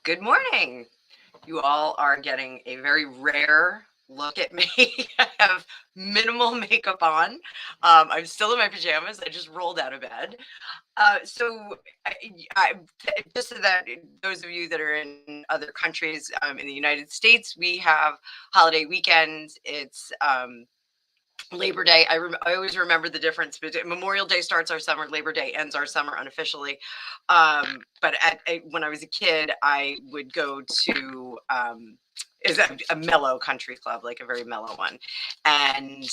Good morning. You all are getting a very rare look at me. I have minimal makeup on. I'm still in my pajamas. I just rolled out of bed. So, I, just so that those of you that are in other countries, in the United States, we have holiday weekends. It's Labor Day. I always remember the difference between Memorial Day starts our summer, Labor Day ends our summer unofficially. But when I was a kid, I would go to is a mellow country club, like a very mellow one. And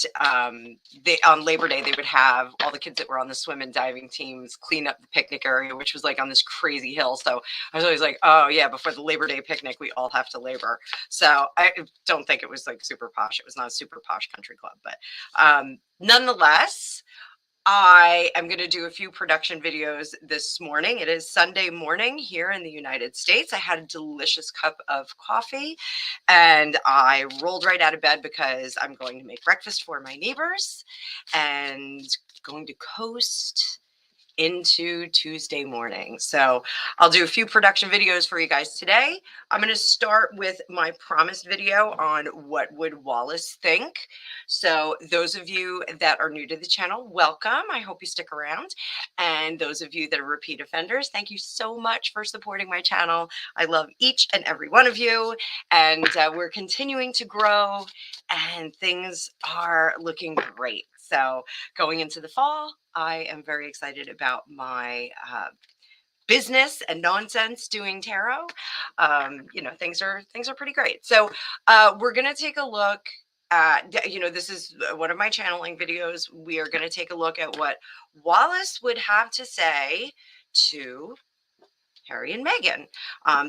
they on Labor Day they would have all the kids that were on the swim and diving teams clean up the picnic area, which was like on this crazy hill. So I was always like, oh yeah, before the Labor Day picnic, we all have to labor. So I don't think it was like super posh. It was not a super posh country club, but nonetheless, I am going to do a few production videos this morning. It is Sunday morning here in the United States. I had a delicious cup of coffee and I rolled right out of bed because I'm going to make breakfast for my neighbors and going to coast into Tuesday morning. So I'll do a few production videos for you guys today. I'm going to start with my promised video on what would Wallace think. So those of you that are new to the channel, welcome. I hope you stick around. And those of you that are repeat offenders, thank you so much for supporting my channel. I love each and every one of you. And we're continuing to grow and things are looking great. So going into the fall, I am very excited about my business and nonsense doing tarot. Things are pretty great. So we're gonna take a look at, this is one of my channeling videos. We are gonna take a look at what Wallace would have to say to Harry and Meghan.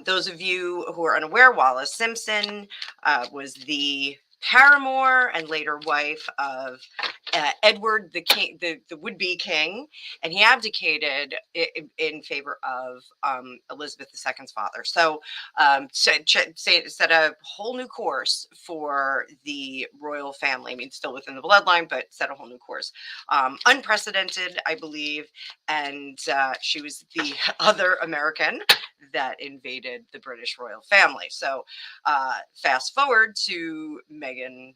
Those of you who are unaware, Wallis Simpson was the paramour and later wife of Edward the king, the would-be king, and he abdicated in favor of Elizabeth II's father. So set a whole new course for the royal family. I mean, still within the bloodline, but set a whole new course. Unprecedented, I believe, and she was the other American that invaded the British royal family. So fast forward to Meghan,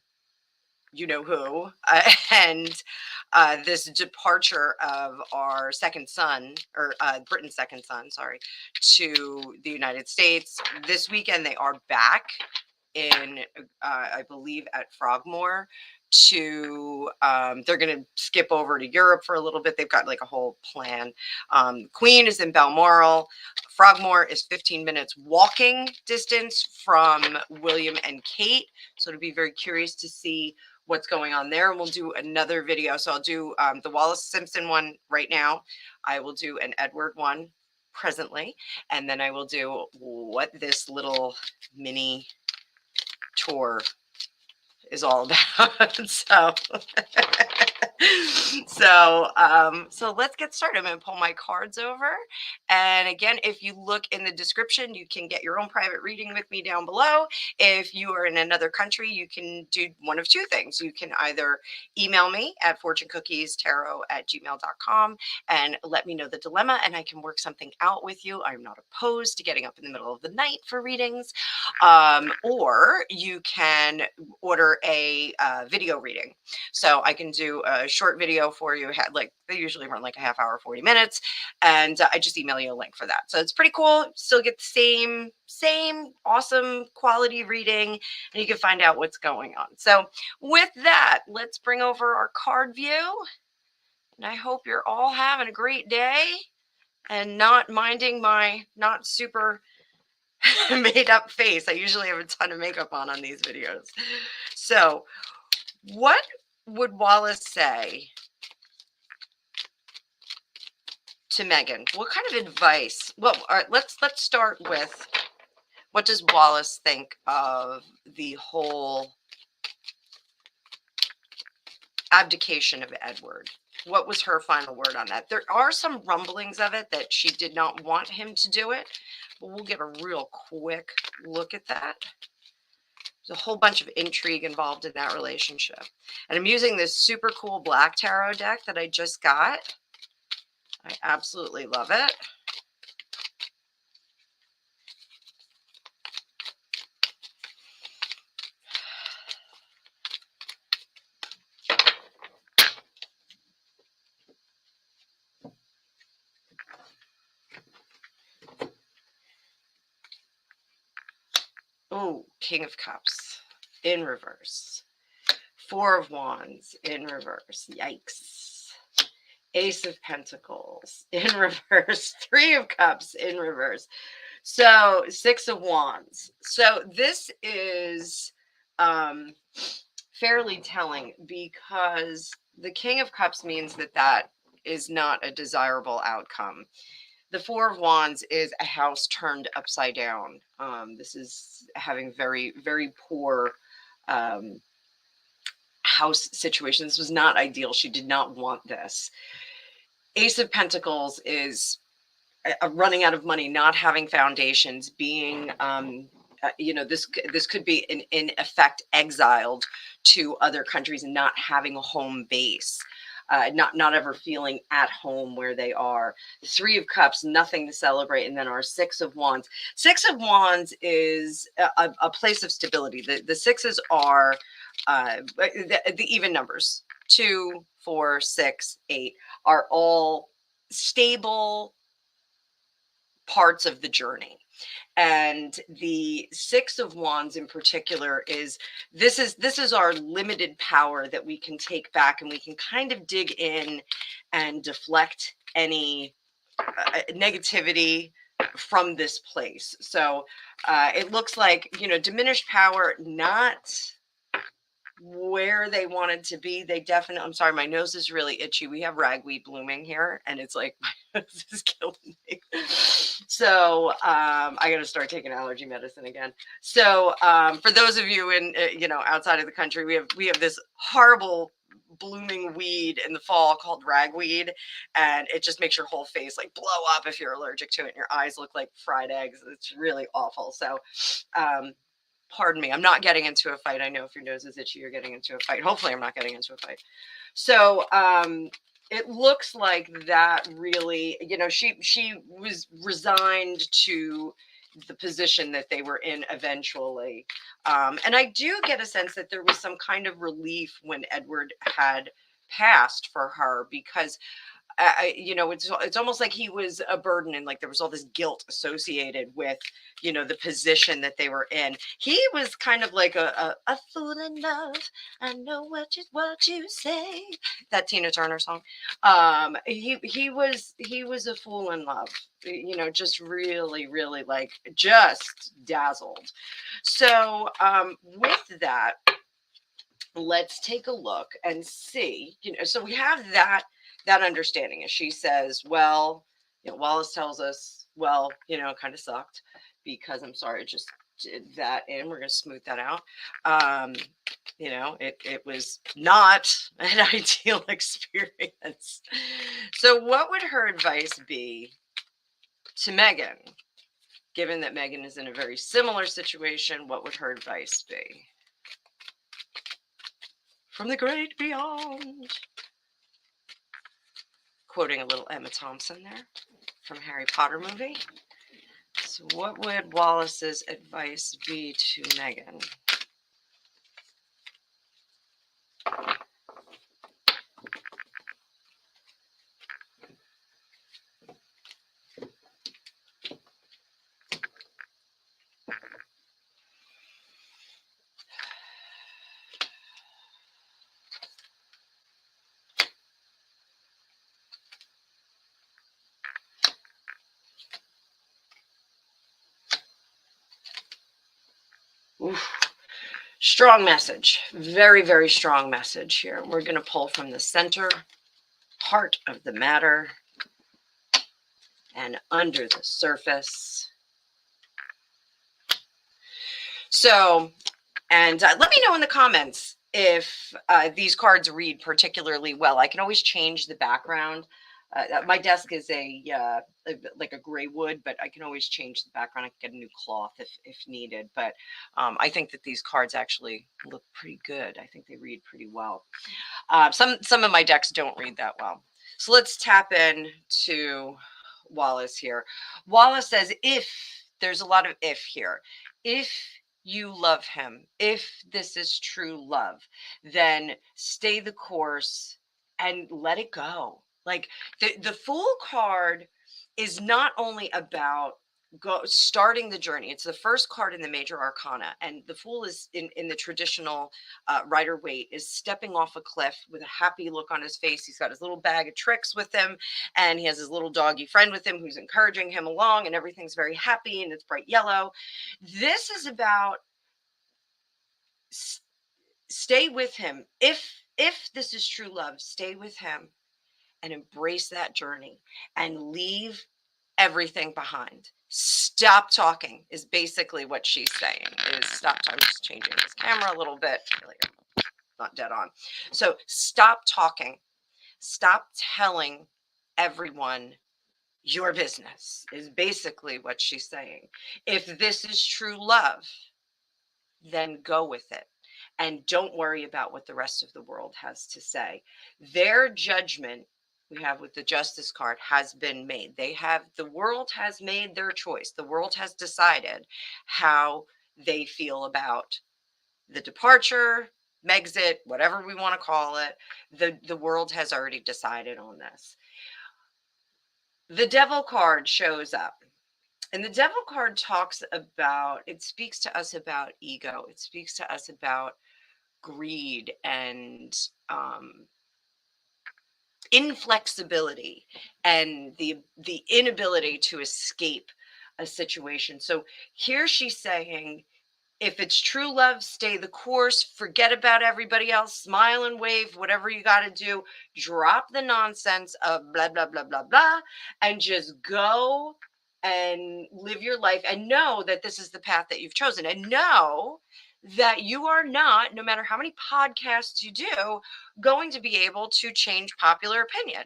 you know who, and this departure of our second son, or Britain's second son, sorry, to the United States. This weekend they are back in, I believe, at Frogmore to, they're going to skip over to Europe for a little bit. They've got like a whole plan. Queen is in Balmoral. Frogmore is 15 minutes walking distance from William and Kate. So it'll be very curious to see what's going on there. And we'll do another video. So I'll do the Wallis Simpson one right now. I will do an Edward one presently. And then I will do what this little mini tour is all about. So let's get started. I'm going to pull my cards over. And again, if you look in the description, you can get your own private reading with me down below. If you are in another country, you can do one of two things. You can either email me at fortunecookiestarot@gmail.com and let me know the dilemma, and I can work something out with you. I'm not opposed to getting up in the middle of the night for readings. Or you can order a video reading. So I can do a short video for you. Like they usually run like a half hour, 40 minutes. And I just email you a link for that. So it's pretty cool. Still get the same awesome quality reading, and you can find out what's going on. So with that, let's bring over our card view. And I hope you're all having a great day and not minding my not super made up face. I usually have a ton of makeup on these videos. So what would Wallace say to Meghan? What kind of advice? Well, all right, let's start with, what does Wallace think of the whole abdication of Edward? What was her final word on that? There are some rumblings of it that she did not want him to do it, but we'll get a real quick look at that. There's a whole bunch of intrigue involved in that relationship. And I'm using this super cool black tarot deck that I just got. I absolutely love it. Oh, King of Cups in reverse. Four of Wands in reverse. Yikes. Ace of Pentacles in reverse. Three of Cups in reverse. So Six of Wands. So this is fairly telling, because the King of Cups means that that is not a desirable outcome. The Four of Wands is a house turned upside down. This is having very, very poor house situation. This was not ideal. She did not want this. Ace of Pentacles is running out of money, not having foundations, being this could be in effect exiled to other countries and not having a home base, not ever feeling at home where they are. Three of Cups, nothing to celebrate. And then our Six of Wands. Six of Wands is a place of stability. The sixes are the even numbers. 2, 4, 6, 8 are all stable parts of the journey. And the Six of Wands in particular is this is our limited power that we can take back, and we can kind of dig in and deflect any negativity from this place. So it looks like, diminished power, not where they wanted to be. They definitely, I'm sorry, my nose is really itchy. We have ragweed blooming here, and it's like my nose is killing me. So I got to start taking allergy medicine again. So for those of you in outside of the country, we have this horrible blooming weed in the fall called ragweed, and it just makes your whole face like blow up if you're allergic to it, and your eyes look like fried eggs. It's really awful. So pardon me, I'm not getting into a fight. I know if your nose is itchy, you're getting into a fight. Hopefully I'm not getting into a fight. So it looks like that really, she was resigned to the position that they were in eventually. And I do get a sense that there was some kind of relief when Edward had passed for her, because it's almost like he was a burden, and like there was all this guilt associated with, the position that they were in. He was kind of like a fool in love. I know what you say. That Tina Turner song. He was a fool in love. Just really, really like just dazzled. So with that, let's take a look and see. So we have that understanding, as she says, well, Wallace tells us, well, it kind of sucked, because I'm sorry, just did that in. We're going to smooth that out. It was not an ideal experience. So what would her advice be to Meghan? Given that Meghan is in a very similar situation, what would her advice be? From the great beyond. Quoting a little Emma Thompson there from Harry Potter movie. So what would Wallace's advice be to Meghan? Oof. Strong message. Very, very strong message here. We're going to pull from the center, heart of the matter, and under the surface. So, and let me know in the comments if these cards read particularly well. I can always change the background. My desk is like a gray wood, but I can always change the background. I can get a new cloth if needed. But I think that these cards actually look pretty good. I think they read pretty well. Some of my decks don't read that well. So let's tap in to Wallace here. Wallace says, if there's a lot of if here, if you love him, if this is true love, then stay the course and let it go. Like the Fool card is not only about starting the journey. It's the first card in the major arcana, and the Fool is in the traditional Rider Waite is stepping off a cliff with a happy look on his face. He's got his little bag of tricks with him, and he has his little doggy friend with him who's encouraging him along, and everything's very happy and it's bright yellow. This is about stay with him. If this is true love, stay with him and embrace that journey and leave everything behind. Stop talking is basically what she's saying. Is stop. I'm just changing this camera a little bit. Really not dead on. So stop talking. Stop telling everyone your business is basically what she's saying. If this is true love, then go with it. And don't worry about what the rest of the world has to say. Their judgment we have with the Justice card has been made. The world has made their choice. The world has decided how they feel about the departure, Megxit, whatever we want to call it. The world has already decided on this. The Devil card shows up. And the Devil card it speaks to us about ego. It speaks to us about greed and inflexibility and the inability to escape a situation. So here she's saying, if it's true love, stay the course, forget about everybody else, smile and wave, whatever you got to do, drop the nonsense of blah, blah, blah, blah, blah, and just go and live your life and know that this is the path that you've chosen, and know that you are not, no matter how many podcasts you do, going to be able to change popular opinion.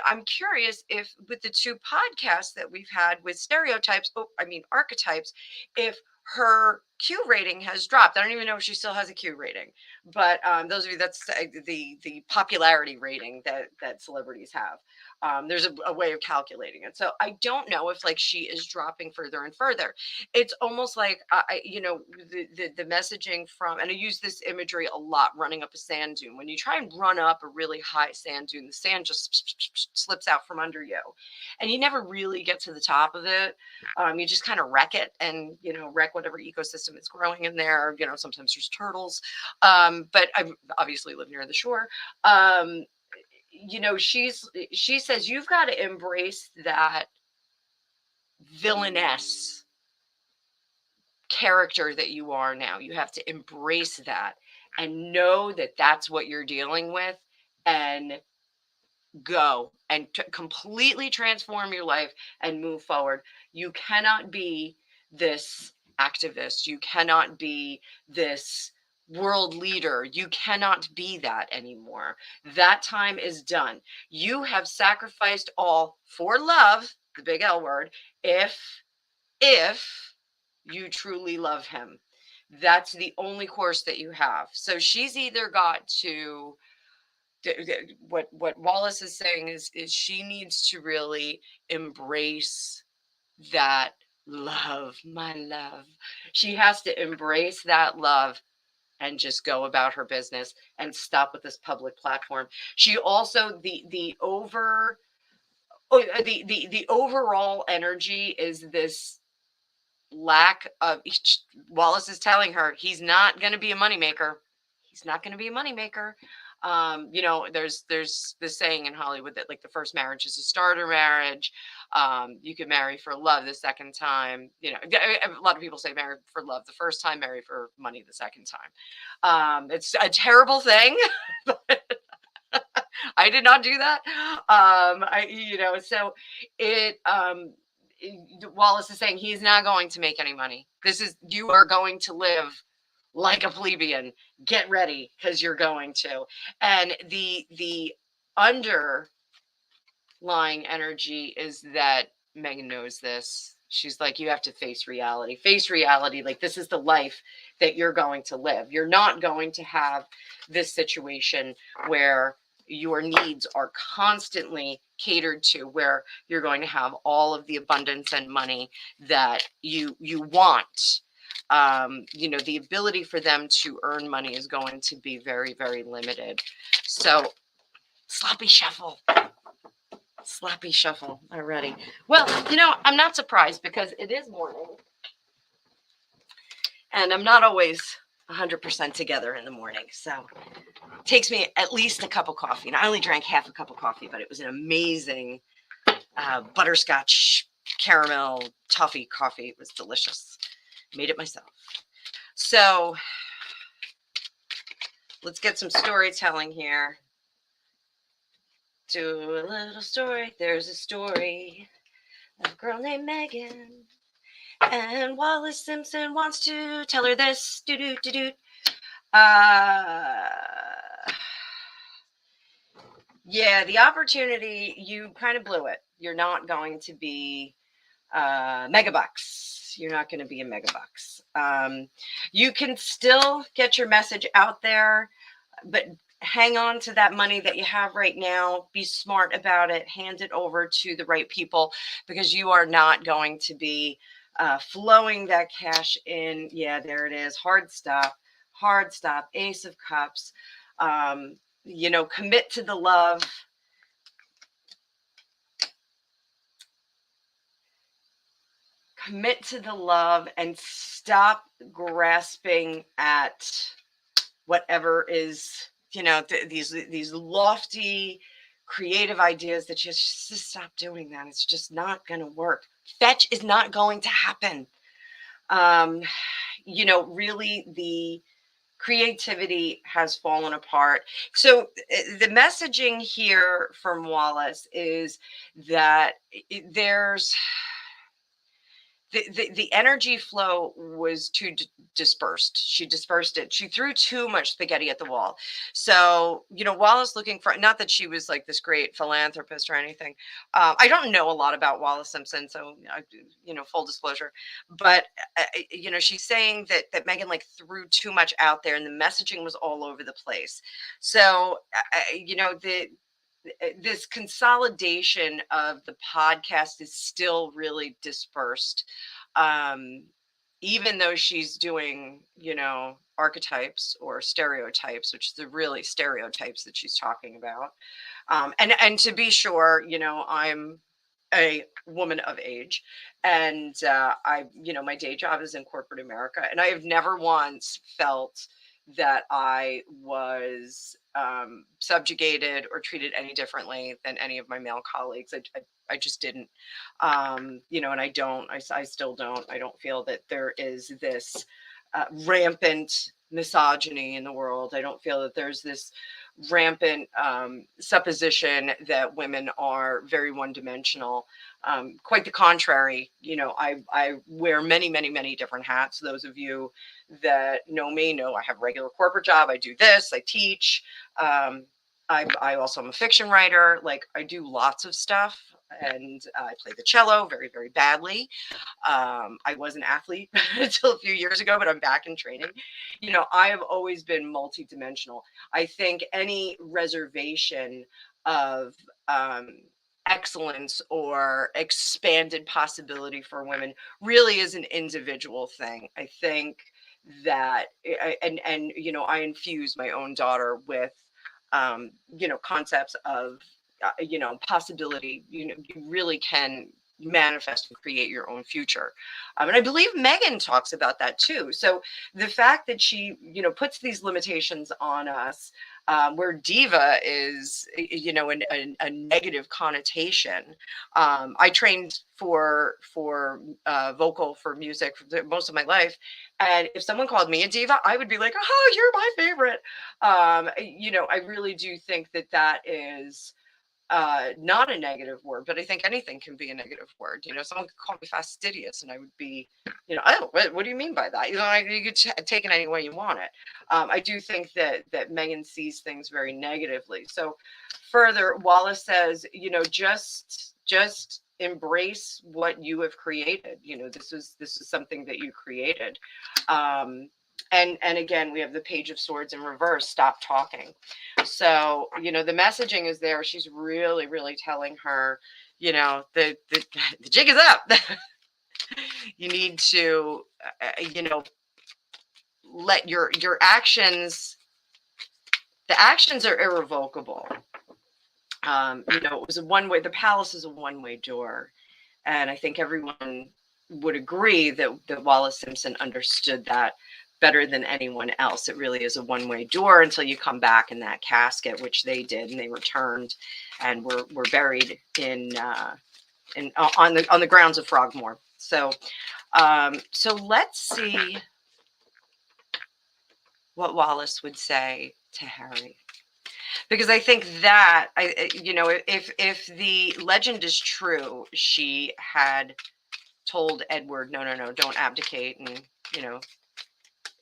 I'm curious if with the 2 podcasts that we've had with archetypes, if her Q rating has dropped. I don't even know if she still has a Q rating, but those of you, that's the popularity rating that celebrities have. There's a way of calculating it. So I don't know if she is dropping further and further. It's almost like, the messaging from, and I use this imagery a lot, running up a sand dune. When you try and run up a really high sand dune, the sand just slips out from under you and you never really get to the top of it. You just kind of wreck it and, wreck whatever ecosystem is growing in there. Sometimes there's turtles, but I obviously live near the shore. She says, you've got to embrace that villainess character that you are now. You have to embrace that and know that that's what you're dealing with, and go and completely transform your life and move forward. You cannot be this activist. You cannot be this world leader. You cannot be that anymore. That time is done. You have sacrificed all for love, the big L word, if you truly love him. That's the only course that you have. So she's either got to, what Wallace is saying is she needs to really embrace that love, my love. She has to embrace that love and just go about her business and stop with this public platform. She also, the overall energy is this lack of, Wallace is telling her he's not going to be a moneymaker. He's not going to be a moneymaker. There's this saying in Hollywood that the first marriage is a starter marriage. You can marry for love the second time. A lot of people say marry for love the first time, marry for money the second time. It's a terrible thing. But I did not do that. Wallace is saying he's not going to make any money. You are going to live like a plebeian. Get ready, because you're going to. And the underlying energy is that Meghan knows this. She's like, you have to face reality. Face reality. This is the life that you're going to live. You're not going to have this situation where your needs are constantly catered to, where you're going to have all of the abundance and money that you want. The ability for them to earn money is going to be very, very limited. So, sloppy shuffle. Sloppy shuffle already. Well, I'm not surprised because it is morning. And I'm not always 100% together in the morning. So it takes me at least a cup of coffee. And I only drank half a cup of coffee, but it was an amazing butterscotch caramel toffee coffee. It was delicious. Made it myself. So let's get some storytelling here. Do a little story. There's a story of a girl named Meghan. And Wallis Simpson wants to tell her this. Yeah, the opportunity, you kind of blew it. You're not going to be megabucks. You're not going to be a megabucks. You can still get your message out there, but hang on to that money that you have right now. Be smart about it. Hand it over to the right people, because you are not going to be flowing that cash in. Yeah, there it is. Hard stop. Hard stop. Ace of Cups. Commit to the love. Commit to the love and stop grasping at whatever is, these lofty creative ideas that just stop doing that. It's just not going to work. Fetch is not going to happen. Really the creativity has fallen apart. So the messaging here from Wallace is that there's the energy flow was too dispersed. She dispersed it. She threw too much spaghetti at the wall. So, Wallace looking for, not that she was like this great philanthropist or anything. I don't know a lot about Wallis Simpson. So, full disclosure, but, she's saying that Meghan like threw too much out there and the messaging was all over the place. So, this consolidation of the podcast is still really dispersed. Even though she's doing, archetypes or stereotypes, which is the really stereotypes that she's talking about. And to be sure, I'm a woman of age, and my day job is in corporate America, and I have never once felt that I was subjugated or treated any differently than any of my male colleagues. I just didn't, and I still don't. I don't feel that there is this rampant misogyny in the world. I don't feel that there's this rampant supposition that women are very one-dimensional. Quite the contrary. I wear many, many, many different hats. Those of you that know me know I have a regular corporate job. I do this. I teach. I also am a fiction writer. Like, I do lots of stuff, and I play the cello very, very badly. I was an athlete until a few years ago, but I'm back in training. I have always been multidimensional. I think any reservation of excellence or expanded possibility for women really is an individual thing. I think that, and I infuse my own daughter with concepts of possibility. You really can manifest and create your own future. And I believe Meghan talks about that too. So the fact that she, puts these limitations on us, where diva is, a negative connotation. I trained for vocal, for music for most of my life. And if someone called me a diva, I would be like, oh, you're my favorite. I really do think that is not a negative word, but I think anything can be a negative word. Someone could call me fastidious and I would be, oh, what do you mean by that? You could take it any way you want it. I do think that Meghan sees things very negatively. So further, Wallace says, just embrace what you have created. This is something that you created. And again, we have the Page of Swords in reverse. Stop talking. So, the messaging is there. She's really, really telling her, the jig is up. You need to, let your actions, the actions are irrevocable. it was a one-way, the palace is a one-way door. And I think everyone would agree that Wallis Simpson understood that better than anyone else. It really is a one-way door until you come back in that casket, which they did, and they returned and were buried on the grounds of Frogmore. So let's see what Wallis would say to Harry. Because I think that if the legend is true, she had told Edward, no, don't abdicate, and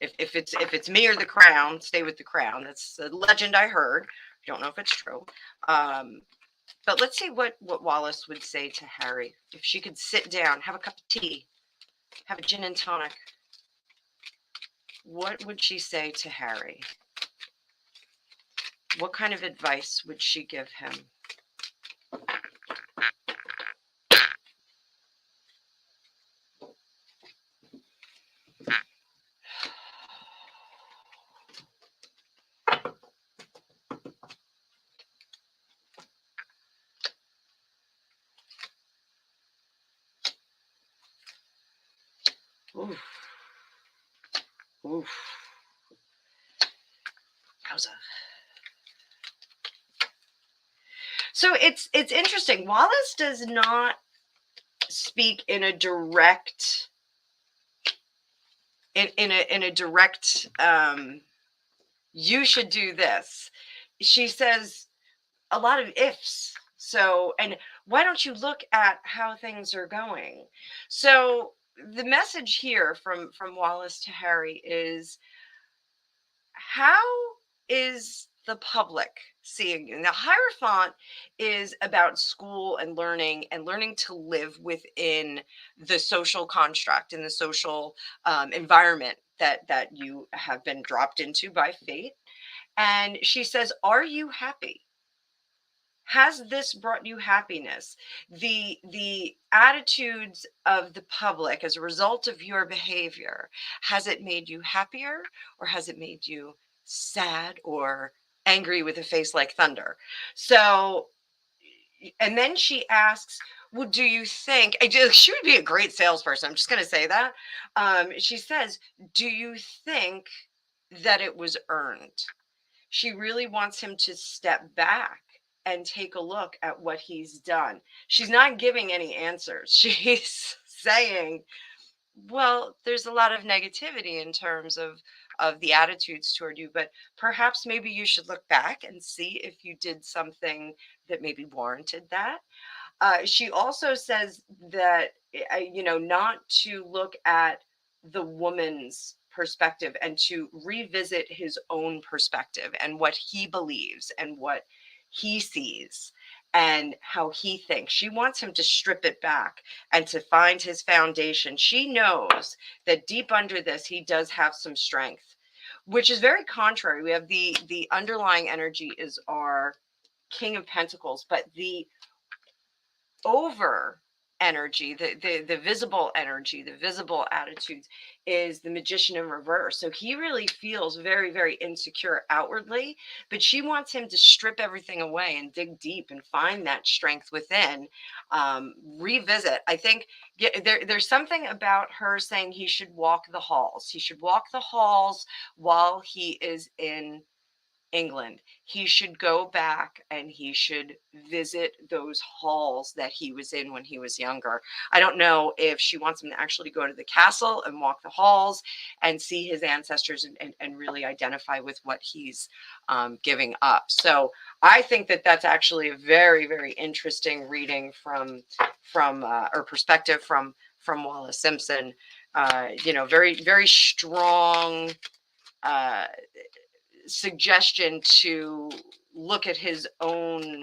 if it's me or the crown, stay with the crown. That's the legend I heard. Don't know if it's true. But let's see what Wallis would say to Harry if she could sit down, have a cup of tea, have a gin and tonic. What would she say to Harry? What kind of advice would she give him? Oof. Oof. How's that? So it's interesting. Wallace does not speak in a direct you should do this. She says a lot of ifs. So, and why don't you look at how things are going? So the message here from Wallace to Harry is, how is the public seeing you? Now, Hierophant is about school and learning to live within the social construct and the social environment that you have been dropped into by fate. And she says, are you happy? Has this brought you happiness? The attitudes of the public as a result of your behavior, has it made you happier, or has it made you sad or angry with a face like thunder? So, and then she asks, well, do you think, she would be a great salesperson, I'm just going to say that. She says, do you think that it was earned? She really wants him to step back and take a look at what he's done. She's not giving any answers. She's saying, well, there's a lot of negativity in terms of the attitudes toward you, but perhaps maybe you should look back and see if you did something that maybe warranted that. She also says that, not to look at the woman's perspective and to revisit his own perspective and what he believes and what he sees and how he thinks. She wants him to strip it back and to find his foundation. She knows that deep under this, he does have some strength, which is very contrary. We have the underlying energy is our King of Pentacles, but the over energy, the visible energy, the visible attitudes is the Magician in reverse. So he really feels very, very insecure outwardly, but she wants him to strip everything away and dig deep and find that strength within. Revisit. I think there's something about her saying he should walk the halls. He should walk the halls while he is in England. He should go back and he should visit those halls that he was in when he was younger. I don't know if she wants him to actually go to the castle and walk the halls and see his ancestors and really identify with what he's giving up. So I think that that's actually a very, very interesting reading from or perspective from Wallis Simpson. Very, very strong suggestion to look at his own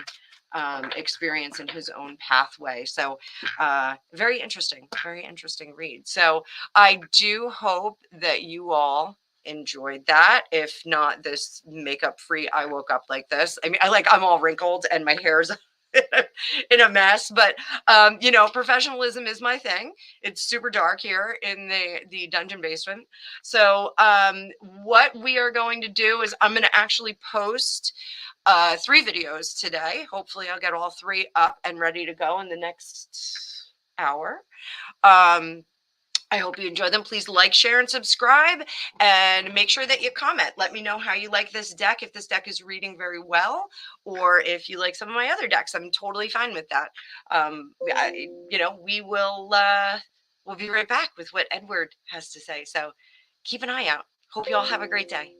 experience and his own pathway. So very interesting read. So I do hope that you all enjoyed that. If not, this makeup free, I woke up like this. I mean, I'm all wrinkled and my hair's in a mess, but professionalism is my thing. It's super dark here in the dungeon basement. So what we are going to do is I'm going to actually post 3 videos today. Hopefully I'll get all 3 up and ready to go in the next hour. I hope you enjoy them. Please like, share, and subscribe, and make sure that you comment. Let me know how you like this deck, if this deck is reading very well, or if you like some of my other decks. I'm totally fine with that. We will we'll be right back with what Edward has to say. So keep an eye out. Hope you all have a great day.